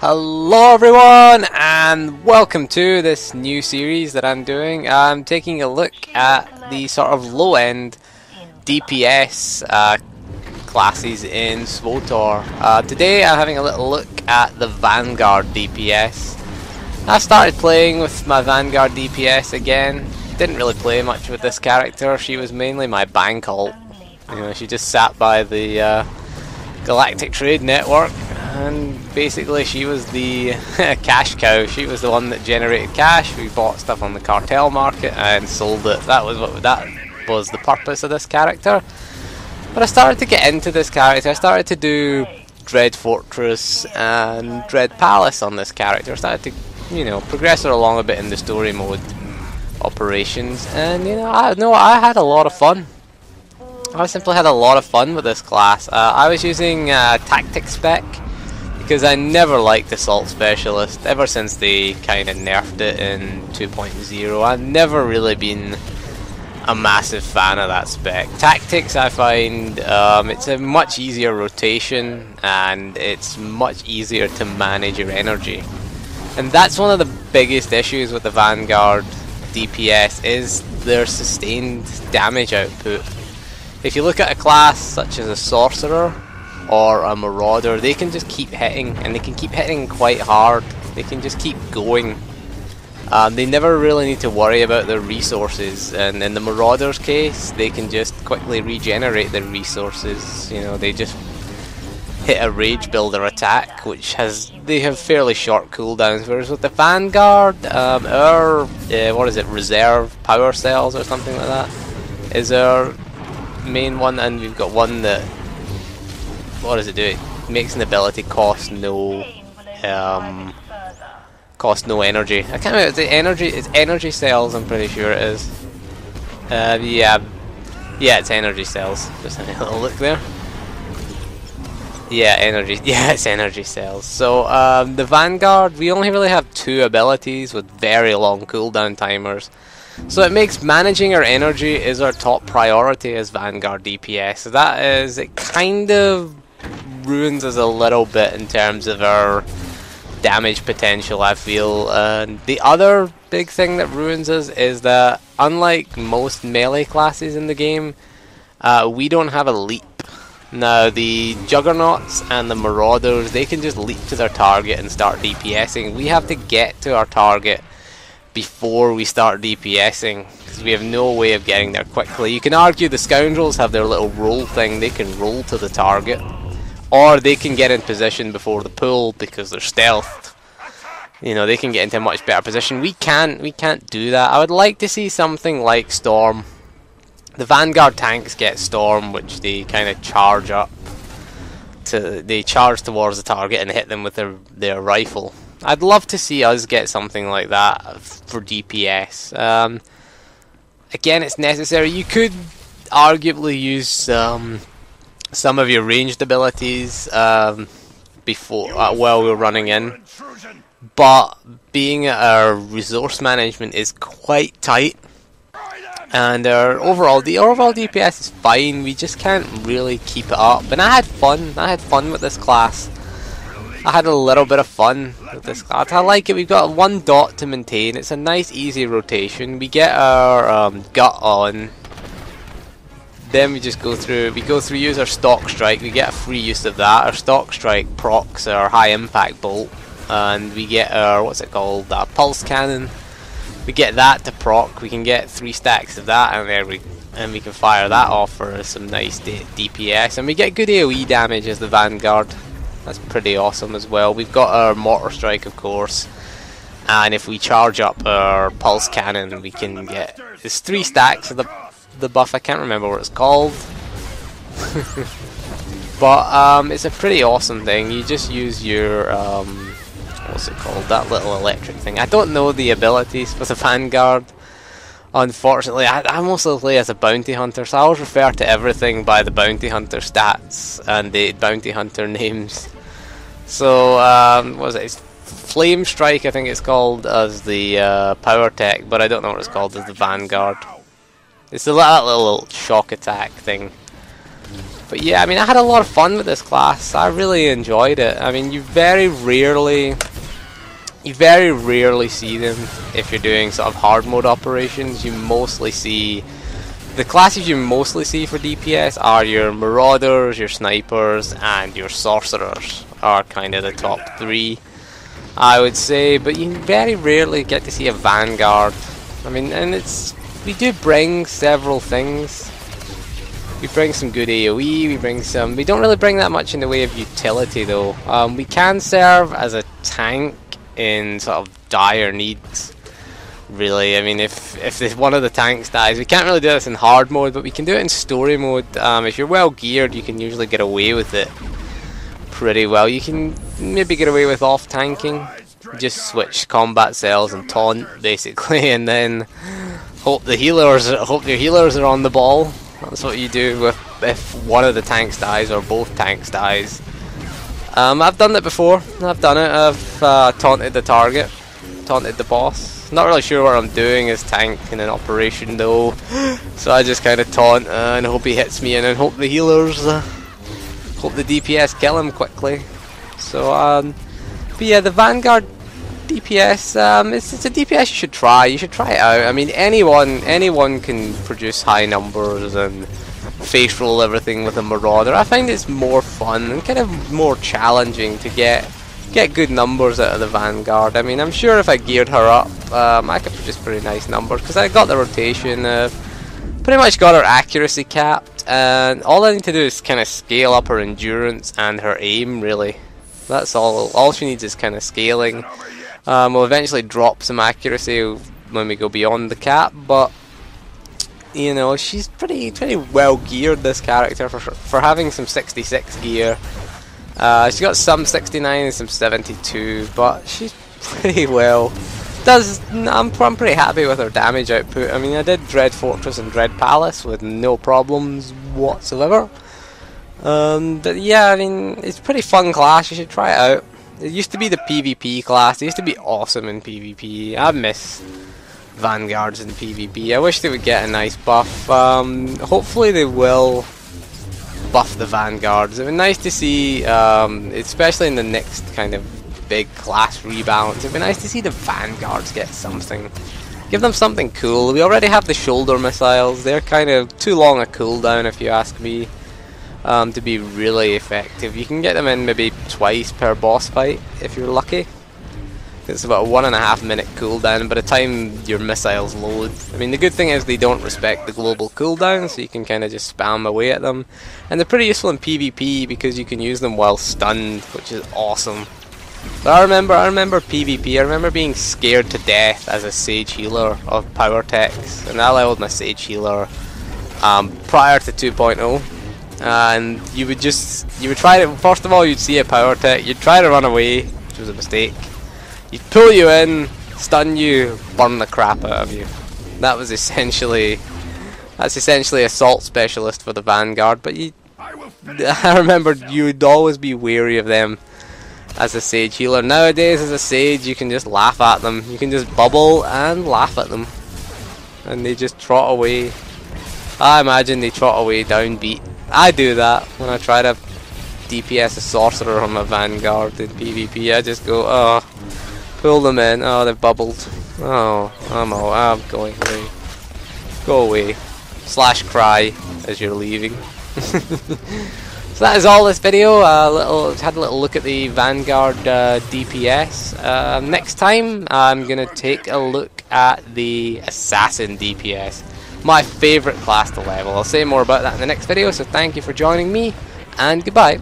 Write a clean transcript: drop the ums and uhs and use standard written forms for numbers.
Hello everyone and welcome to this new series that I'm doing. I'm taking a look at the sort of low-end DPS classes in SWTOR. Today I'm having a little look at the Vanguard DPS. I started playing with my Vanguard DPS again. Didn't really play much with this character. She was mainly my bank ult. You know, she just sat by the Galactic Trade Network, and basically she was the cash cow. She was the one that generated cash. We bought stuff on the cartel market and sold it. That was the purpose of this character. But I started to get into this character. I started to do Dread Fortress and Dread Palace on this character. I started to, you know, progress her along a bit in the story mode operations, and you know, I had a lot of fun. I simply had a lot of fun with this class. I was using Tactic Spec because I never liked Assault Specialist ever since they kind of nerfed it in 2.0. I've never really been a massive fan of that spec. Tactics, I find it's a much easier rotation and it's much easier to manage your energy. And that's one of the biggest issues with the Vanguard DPS, is their sustained damage output. If you look at a class such as a Sorcerer or a Marauder, they can just keep hitting, and they can keep hitting quite hard. They can just keep going. They never really need to worry about their resources, and in the Marauder's case, they can just quickly regenerate their resources. You know, they just hit a Rage Builder attack, which they have fairly short cooldowns, whereas with the Vanguard, what is it, reserve power cells or something like that is our main one, and we've got one that, what does it do? It makes an ability cost no energy. I can't remember, it's energy cells, I'm pretty sure it is. Yeah, it's energy cells. Just having a little look there. Yeah, it's energy cells. So the Vanguard, we only really have two abilities with very long cooldown timers. So it makes managing our energy is our top priority as Vanguard DPS. So that is, it kind of ruins us a little bit in terms of our damage potential, I feel. The other big thing that ruins us is that, unlike most melee classes in the game, we don't have a leap. Now the Juggernauts and the Marauders, they can just leap to their target and start DPSing. We have to get to our target before we start DPSing, because we have no way of getting there quickly. You can argue the Scoundrels have their little roll thing. They can roll to the target, or they can get in position before the pool because they're stealthed. You know, they can get into a much better position. We can't do that. I would like to see something like Storm. The Vanguard tanks get Storm, which they kind of charge up. They charge towards the target and hit them with their rifle. I'd love to see us get something like that for DPS. Again, it's necessary. You could arguably use some of your ranged abilities while we're running in, but being our resource management is quite tight, and the overall DPS is fine. We just can't really keep it up. And I had fun with this class. I had a little bit of fun with this class. I like it. We've got one dot to maintain. It's a nice easy rotation. We get our gut on, then we just go through, use our stock strike. We get a free use of that. Our stock strike procs our high impact bolt, and we get our, what's it called, pulse cannon. We get that to proc. We can get 3 stacks of that, and there we can fire that off for some nice DPS, and we get good AoE damage as the Vanguard. That's pretty awesome as well. We've got our mortar strike, of course, and if we charge up our pulse cannon, we can get, there's 3 stacks of the buff. I can't remember what it's called. But it's a pretty awesome thing. You just use your what's it called, that little electric thing. I don't know the abilities for the Vanguard, unfortunately. I mostly play as a bounty hunter, so I always refer to everything by the bounty hunter stats and the bounty hunter names. So what was it? It's Flame Strike, I think it's called, as the Powertech, but I don't know what it's called as the Vanguard. It's that little shock attack thing. But yeah, I mean, I had a lot of fun with this class. I really enjoyed it. I mean, you very rarely see them if you're doing sort of hard mode operations. You mostly see the classes you mostly see for DPS are your marauders, your snipers, and your sorcerers are kind of the top three, I would say. But you very rarely get to see a Vanguard. I mean, and we do bring several things. We bring some good AoE, we don't really bring that much in the way of utility though. We can serve as a tank in sort of dire needs, really. I mean, if one of the tanks dies, we can't really do this in hard mode, but we can do it in story mode. If you're well geared, you can usually get away with it pretty well. You can maybe get away with off tanking, just switch combat cells and taunt basically, and then hope your healers are on the ball. That's what you do if one of the tanks dies or both tanks dies. I've done that before. I've taunted the target, taunted the boss. Not really sure what I'm doing as tank in an operation though, so I just kind of taunt and hope he hits me, and then hope the healers, hope the DPS kill him quickly. So, but yeah, the Vanguard DPS, it's a DPS you should try. You should try it out. I mean, anyone can produce high numbers and face roll everything with a Marauder. I find it's more fun and kind of more challenging to get good numbers out of the Vanguard. I mean, I'm sure if I geared her up, I could produce pretty nice numbers because I got the rotation, pretty much got her accuracy capped, and all I need to do is kind of scale up her endurance and her aim. Really, that's all she needs is kind of scaling. We'll eventually drop some accuracy when we go beyond the cap, but you know, she's pretty well geared, this character, for having some 66 gear. She's got some 69 and some 72, but she's pretty well. I'm pretty happy with her damage output. I mean, I did Dread Fortress and Dread Palace with no problems whatsoever. But yeah, I mean, it's a pretty fun class. You should try it out. It used to be the PvP class. It used to be awesome in PvP. I miss Vanguards in PvP. I wish they would get a nice buff. Hopefully they will buff the Vanguards. It would be nice to see, especially in the next kind of big class rebalance, it would be nice to see the Vanguards get something. Give them something cool. We already have the shoulder missiles. They're kind of too long a cooldown if you ask me. To be really effective. You can get them in maybe twice per boss fight if you're lucky. It's about a 1.5 minute cooldown by the time your missiles load. I mean, the good thing is they don't respect the global cooldown, so you can kind of just spam away at them. And they're pretty useful in PvP because you can use them while stunned, which is awesome. But I remember PvP, I remember being scared to death as a Sage healer of Powertechs, and I leveled my Sage healer prior to 2.0. And you would try to, first of all, you'd see a Powertech, you'd try to run away, which was a mistake. You'd pull you in, stun you, burn the crap out of you. That's essentially Assault Specialist for the Vanguard. But I remember you would always be wary of them as a Sage healer. Nowadays, as a Sage, you can just laugh at them. You can just bubble and laugh at them, and they just trot away. I imagine they trot away downbeat. I do that when I try to DPS a sorcerer on my Vanguard in PvP. I just go, oh, pull them in. Oh, they've bubbled. Oh, I'm going away. Go away. Slash cry as you're leaving. So that is all this video. Had a little look at the Vanguard DPS. Next time I'm gonna take a look at the Assassin DPS. My favourite class to level. I'll say more about that in the next video, so thank you for joining me, and goodbye.